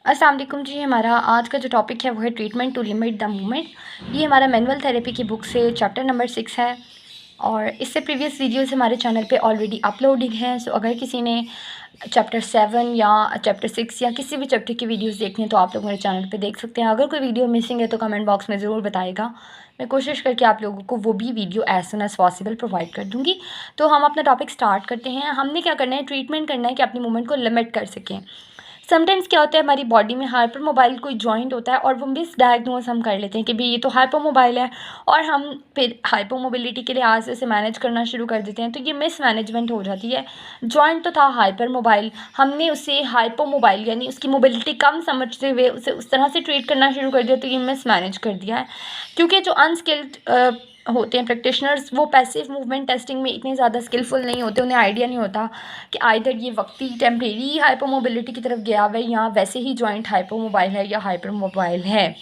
अस्सलाम वालेकुम जी। हमारा आज का जो टॉपिक है वो है treatment to limit the movement. ये हमारा मैनुअल थेरेपी की बुक से चैप्टर नंबर 6 है और इससे प्रीवियस वीडियोस हमारे चैनल पे ऑलरेडी अपलोडेड हैं। सो अगर किसी ने चैप्टर 7 या चैप्टर 6 या किसी भी चैप्टर की वीडियोस देखनी है तो आप लोग मेरे चैनल पे देख सकते हैं। अगर कोई वीडियो मिसिंग है तो कमेंट बॉक्स में ज़रूर बताएगा। मैं कोशिश करके आप लोगों को वो भी video as soon as possible provide कर दूँगी। तो हम अपना टॉपिक स्टार्ट करते हैं। हमने क्या करना है, ट्रीटमेंट करना है कि अपनी मूवमेंट को लिमिट कर सकें। समटाइम्स क्या होता है, हमारी बॉडी में हाइपर मोबाइल कोई जॉइंट होता है और वो मिस डायग्नोज हम कर लेते हैं कि भाई ये तो हाइपर मोबाइल है, और हम फिर हाइपर मोबिलिटी के लिहाज से उसे मैनेज करना शुरू कर देते हैं। तो ये मिस मैनेजमेंट हो जाती है। जॉइंट तो था हाइपर मोबाइल, हमने उसे हाइपर मोबाइल यानी उसकी मोबिलिटी कम समझते हुए उसे उस तरह से ट्रीट करना शुरू कर दिया, तो ये मिस मैनेज कर दिया है। क्योंकि जो अनस्किल्ड होते हैं प्रैक्टिशनर्स, वो पैसिव मूवमेंट टेस्टिंग में इतने ज़्यादा स्किलफुल नहीं होते। उन्हें आइडिया नहीं होता कि आइदर ये वक्ती टेम्परेरी हाइपरमोबिलिटी की तरफ गया हुआ है या वैसे ही जॉइंट हाइपरमोबाइल है या हाइपरमोबाइल है।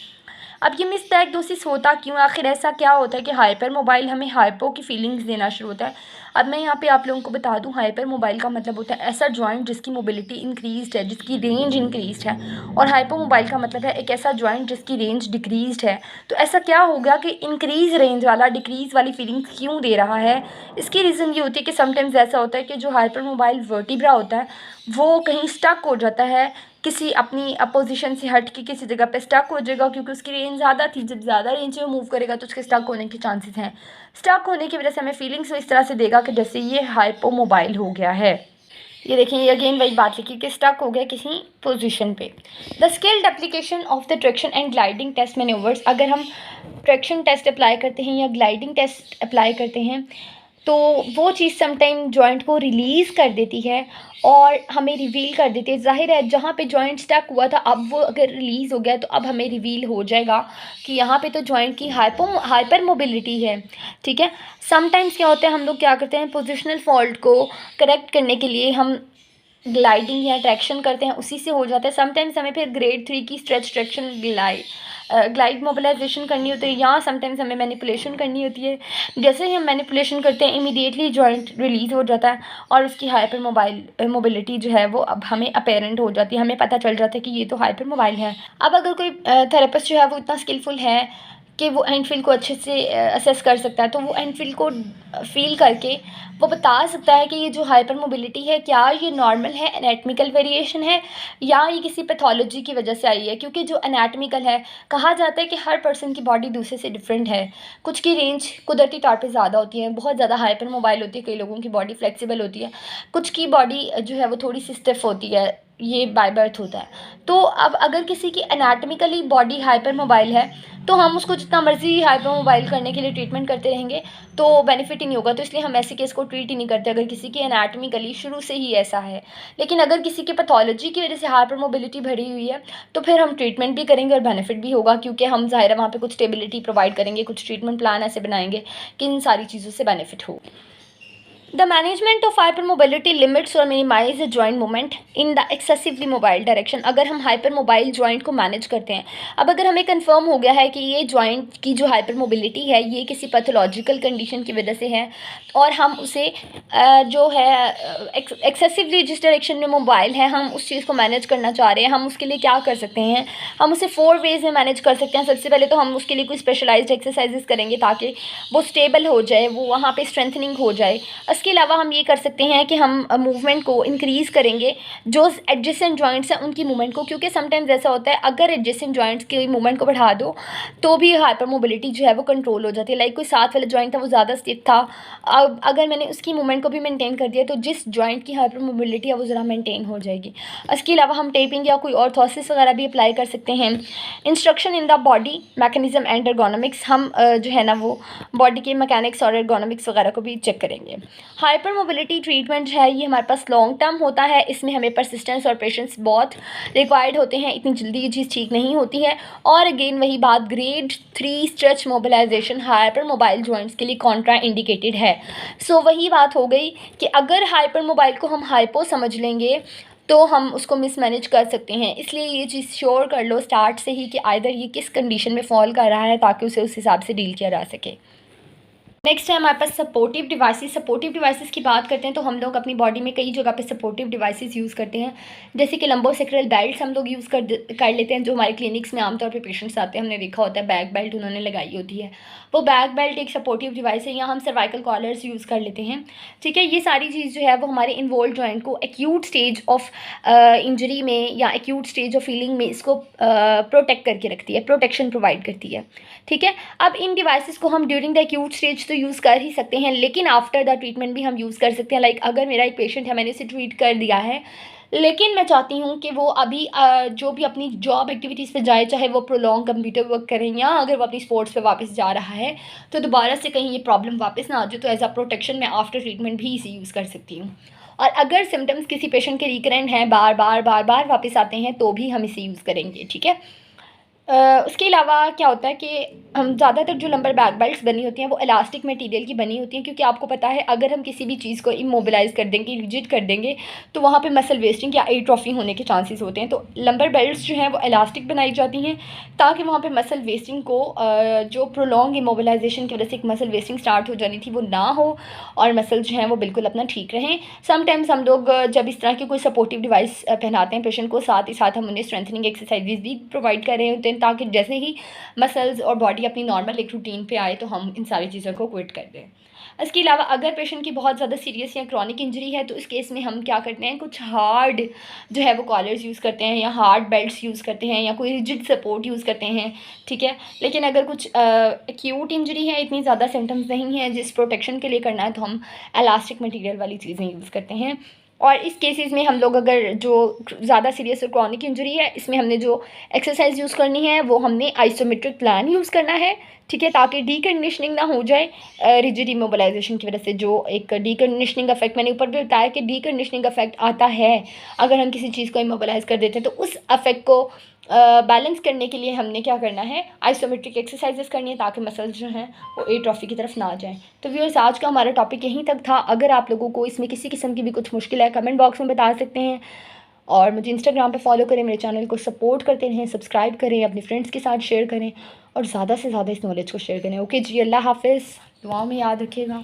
अब ये मिसडायग्नोसिस होता क्यों, आखिर ऐसा क्या होता है कि हाइपर मोबाइल हमें हाइपो की फीलिंग्स देना शुरू होता है। अब मैं यहाँ पे आप लोगों को बता दूँ, हाइपर मोबाइल का मतलब होता है ऐसा जॉइंट जिसकी मोबिलिटी इंक्रीज्ड है, जिसकी रेंज इंक्रीज्ड है, और हाइपर मोबाइल का मतलब है एक ऐसा जॉइंट जिसकी रेंज डिक्रीज्ड है। तो ऐसा क्या हो गया कि इंक्रीज रेंज वाला डिक्रीज वाली फीलिंग्स क्यों दे रहा है? इसकी रीज़न ये होती है कि समटाइम्स ऐसा होता है कि जो हाइपर मोबाइल वर्टिब्रा होता है वो कहीं स्टक हो जाता है, किसी अपनी अपोजिशन से हट के किसी जगह पे स्टक हो जाएगा, क्योंकि उसकी रेंज ज़्यादा थी। जब ज़्यादा रेंज में मूव करेगा तो उसके स्टक होने के चांसेस हैं। स्टक होने की वजह से हमें फीलिंग्स इस तरह से देगा कि जैसे ये हाइपोमोबाइल हो गया है। ये देखें, ये अगेन वही बात लिखी कि स्टक हो गया किसी पोजीशन पे। The skilled application of the traction and gliding test manoeuvres. अगर हम ट्रैक्शन टेस्ट अप्लाई करते हैं या ग्लाइडिंग टेस्ट अप्लाई करते हैं तो वो चीज़ समटाइम जॉइंट को रिलीज़ कर देती है और हमें रिवील कर देती है। ज़ाहिर है जहाँ पे जॉइंट स्टक हुआ था, अब वो अगर रिलीज़ हो गया तो अब हमें रिवील हो जाएगा कि यहाँ पे तो जॉइंट की हाइपर मोबिलिटी है। ठीक है। समटाइम्स क्या होता है, हम लोग क्या करते हैं, पोजिशनल फॉल्ट को करेक्ट करने के लिए हम ग्लाइडिंग या ट्रैक्शन करते हैं, उसी से हो जाता है। समटाइम्स हमें फिर ग्रेड 3 की स्ट्रेच ट्रैक्शन ग्लाइड मोबिलाइजेशन करनी होती है, या समटाइम्स हमें मैनिपुलेशन करनी होती है। जैसे ही हम मैनिपुलेशन करते हैं इमीडिएटली जॉइंट रिलीज़ हो जाता है और उसकी हाइपर मोबिलिटी जो है वो अब हमें अपेरेंट हो जाती है, हमें पता चल जाता है कि ये तो हाइपर मोबाइल है। अब अगर कोई थेरेपिस्ट जो है वो इतना स्किलफुल है कि वो एंड फील को अच्छे से असेस कर सकता है, तो वो एंड फील को फील करके वो बता सकता है कि ये जो हाइपर मोबिलिटी है क्या ये नॉर्मल है, एनाटमिकल वेरिएशन है, या ये किसी पैथोलॉजी की वजह से आई है। क्योंकि जो एनाटमिकल है, कहा जाता है कि हर पर्सन की बॉडी दूसरे से डिफरेंट है। कुछ की रेंज कुदरती तौर पे ज़्यादा होती है, बहुत ज़्यादा हाइपर मोबाइल होती है, कई लोगों की बॉडी फ्लेक्सिबल होती है, कुछ की बॉडी जो है वो थोड़ी सी स्टिफ होती है, ये बाय बर्थ होता है। तो अब अगर किसी की एनाटमिकली बॉडी हाइपर मोबाइल है तो हम उसको जितना मर्जी हाइपर मोबाइल करने के लिए ट्रीटमेंट करते रहेंगे तो बेनिफिट ही नहीं होगा। तो इसलिए हम ऐसे केस को ट्रीट ही नहीं करते अगर किसी की एनाटमिकली शुरू से ही ऐसा है। लेकिन अगर किसी की पैथोलॉजी की वजह से हाइपर मोबिलिटी बढ़ी हुई है तो फिर हम ट्रीटमेंट भी करेंगे और बेनिफिट भी होगा, क्योंकि हम ज़ाहिर है वहाँ पे कुछ स्टेबिलिटी प्रोवाइड करेंगे, कुछ ट्रीटमेंट प्लान ऐसे बनाएंगे कि इन सारी चीज़ों से बेनिफिट हो। The management of hypermobility limits or minimize the joint movement in the excessively mobile direction। अगर हम हाइपर मोबाइल जॉइंट को मैनेज करते हैं, अब अगर हमें कंफर्म हो गया है कि ये जॉइंट की जो हाइपर मोबिलिटी है ये किसी पैथोलॉजिकल कंडीशन की वजह से है, और हम उसे जो है एक्सेसिवली जिस डायरेक्शन में मोबाइल है हम उस चीज़ को मैनेज करना चाह रहे हैं, हम उसके लिए क्या कर सकते हैं, हम उसे 4 वेज़ में मैनेज कर सकते हैं। सबसे पहले तो हम उसके लिए कोई स्पेशलाइज्ड एक्सरसाइजेस करेंगे ताकि वो स्टेबल हो जाए, वो वहाँ पे स्ट्रेंथनिंग हो जाए। इसके अलावा हम ये कर सकते हैं कि हम मूवमेंट को इंक्रीज़ करेंगे जो एडजेसेंट जॉइंट्स हैं उनकी मूवमेंट को, क्योंकि समटाइम्स ऐसा होता है अगर एडजेसेंट जॉइंट्स की मूवमेंट को बढ़ा दो तो भी हाइपर मोबिलिटी जो है वो कंट्रोल हो जाती है। लाइक कोई साथ वाला जॉइंट था वो ज़्यादा स्टिफ था, अब अगर मैंने उसकी मूवमेंट को भी मेंटेन कर दिया तो जिस जॉइंट की हाइपर मोबिलिटी है वो ज़रा मेंटेन हो जाएगी। इसके अलावा हम टेपिंग या कोई ऑर्थोसिस वगैरह भी अप्लाई कर सकते हैं। Instruction in the body mechanism and ergonomics, हम जो है ना वो बॉडी के मैकेनिक्स और एर्गोनॉमिक्स वगैरह को भी चेक करेंगे। हाइपर मोबिलिटी ट्रीटमेंट जो है ये हमारे पास लॉन्ग टर्म होता है, इसमें हमें परसिस्टेंस और पेशेंस बहुत रिक्वायर्ड होते हैं, इतनी जल्दी ये चीज़ ठीक नहीं होती है। और अगेन वही बात, grade 3 stretch mobilisation hyper mobile joints के लिए कॉन्ट्रा इंडिकेटेड है। सो वही बात हो गई कि अगर हाइपर मोबाइल को हम हाइपो समझ लेंगे तो हम उसको मिसमैनेज कर सकते हैं। इसलिए ये चीज़ श्योर कर लो स्टार्ट से ही कि आइदर ये किस कंडीशन में फॉल कर रहा है ताकि उसे उस हिसाब से डील किया जा सके। नेक्स्ट है हमारे पास सपोर्टिव डिवाइसेस। सपोर्टिव डिवाइसेस की बात करते हैं तो हम लोग अपनी बॉडी में कई जगह पे सपोर्टिव डिवाइसेस यूज़ करते हैं, जैसे कि लंबोसेक्रल बेल्ट्स हम लोग यूज़ कर लेते हैं, जो हमारे क्लिनिक्स में आमतौर पे पेशेंट्स आते हैं, हमने देखा होता है बैक बेल्ट उन्होंने लगाई होती है, वो बैक बेल्ट एक सपोर्टिव डिवाइस है। या हम सर्वाइकल कॉलर्स यूज़ कर लेते हैं, ठीक है। ये सारी चीज़ जो है वो हमारे इन्वॉल्व जॉइंट को एक्यूट स्टेज ऑफ इंजरी में या एक्यूट स्टेज ऑफ हीलिंग में इसको प्रोटेक्ट करके रखती है, प्रोटेक्शन प्रोवाइड करती है, ठीक है। अब इन डिवाइसेस को हम ड्यूरिंग द एक्यूट स्टेज तो यूज़ कर ही सकते हैं, लेकिन आफ्टर द ट्रीटमेंट भी हम यूज़ कर सकते हैं। लाइक अगर मेरा एक पेशेंट है, मैंने इसे ट्रीट कर दिया है, लेकिन मैं चाहती हूँ कि वो अभी जो भी अपनी जॉब एक्टिविटीज़ पे जाए, चाहे वो प्रोलॉन्ग कंप्यूटर वर्क करें या अगर वो अपनी स्पोर्ट्स पे वापस जा रहा है, तो दोबारा से कहीं ये प्रॉब्लम वापस ना आ जाए, तो एज अ प्रोटेक्शन मैं आफ्टर ट्रीटमेंट भी इसे यूज़ कर सकती हूँ। और अगर सिम्टम्स किसी पेशेंट के रिकरेंट हैं, बार बार वापस आते हैं, तो भी हम इसे यूज़ करेंगे, ठीक है। उसके अलावा क्या होता है कि हम ज़्यादातर जो लंबर बैक बेल्ट्स बनी होती हैं वो इलास्टिक मटेरियल की बनी होती हैं, क्योंकि आपको पता है अगर हम किसी भी चीज़ को इमोबिलाइज़ कर देंगे, रिजिड कर देंगे, तो वहाँ पे मसल वेस्टिंग या एट्रोफी होने के चांसेस होते हैं। तो लंबर बेल्ट्स जो हैं वो इलास्टिक बनाई जाती हैं ताकि वहाँ पे मसल वेस्टिंग को जो प्रोलॉन्ग इमोबिलाइजेशन की वजह से एक मसल वेस्टिंग स्टार्ट हो जानी थी वो ना हो और मसल जो हैं वो बिल्कुल अपना ठीक रहें। समटाइम्स हम लोग जब इस तरह की कोई सपोर्टिव डिवाइस पहनाते हैं पेशेंट को, साथ ही साथ हम उन्हें स्ट्रेंथनिंग एक्सरसाइजेज भी प्रोवाइड कर रहे होते हैं, ताकि जैसे ही मसल्स और बॉडी अपनी नॉर्मल एक रूटीन पे आए तो हम इन सारी चीज़ों को क्विट कर दें। इसके अलावा अगर पेशेंट की बहुत ज़्यादा सीरियस या क्रॉनिक इंजरी है, तो इस केस में हम क्या करते हैं, कुछ हार्ड जो है वो कॉलर्स यूज़ करते हैं या हार्ड बेल्ट्स यूज़ करते हैं या कोई रिजिड सपोर्ट यूज़ करते हैं, ठीक है। लेकिन अगर कुछ एक्यूट इंजरी है, इतनी ज़्यादा सिम्टम्स नहीं है जिस प्रोटेक्शन के लिए करना है, तो हम इलास्टिक मटेरियल वाली चीज़ें यूज़ करते हैं। और इस केसेस में हम लोग अगर जो ज़्यादा सीरियस और क्रॉनिक इंजरी है, इसमें हमने जो एक्सरसाइज यूज़ करनी है वो हमने आइसोमेट्रिक प्लान यूज़ करना है, ठीक है, ताकि डीकंडीशनिंग ना हो जाए रिजिड इमोबिलाइजेशन की वजह से। जो एक डीकंडीशनिंग इफेक्ट मैंने ऊपर भी बताया कि डीकंडीशनिंग इफेक्ट आता है अगर हम किसी चीज़ को इमोबिलाइज कर देते हैं, तो उस इफेक्ट को बैलेंस करने के लिए हमने क्या करना है, आइसोमेट्रिक एक्सरसाइजेस करनी है ताकि मसल्स जो हैं वो एट्रोफी की तरफ ना जाएं। तो व्यूअर्स, आज का हमारा टॉपिक यहीं तक था। अगर आप लोगों को इसमें किसी किस्म की भी कुछ मुश्किल है, कमेंट बॉक्स में बता सकते हैं। और मुझे इंस्टाग्राम पे फॉलो करें, मेरे चैनल को सपोर्ट करते रहें, सब्सक्राइब करें, अपने फ्रेंड्स के साथ शेयर करें और ज़्यादा से ज़्यादा इस नॉलेज को शेयर करें। ओके जी, अल्लाह हाफिज़, दुआओं में याद रखिएगा।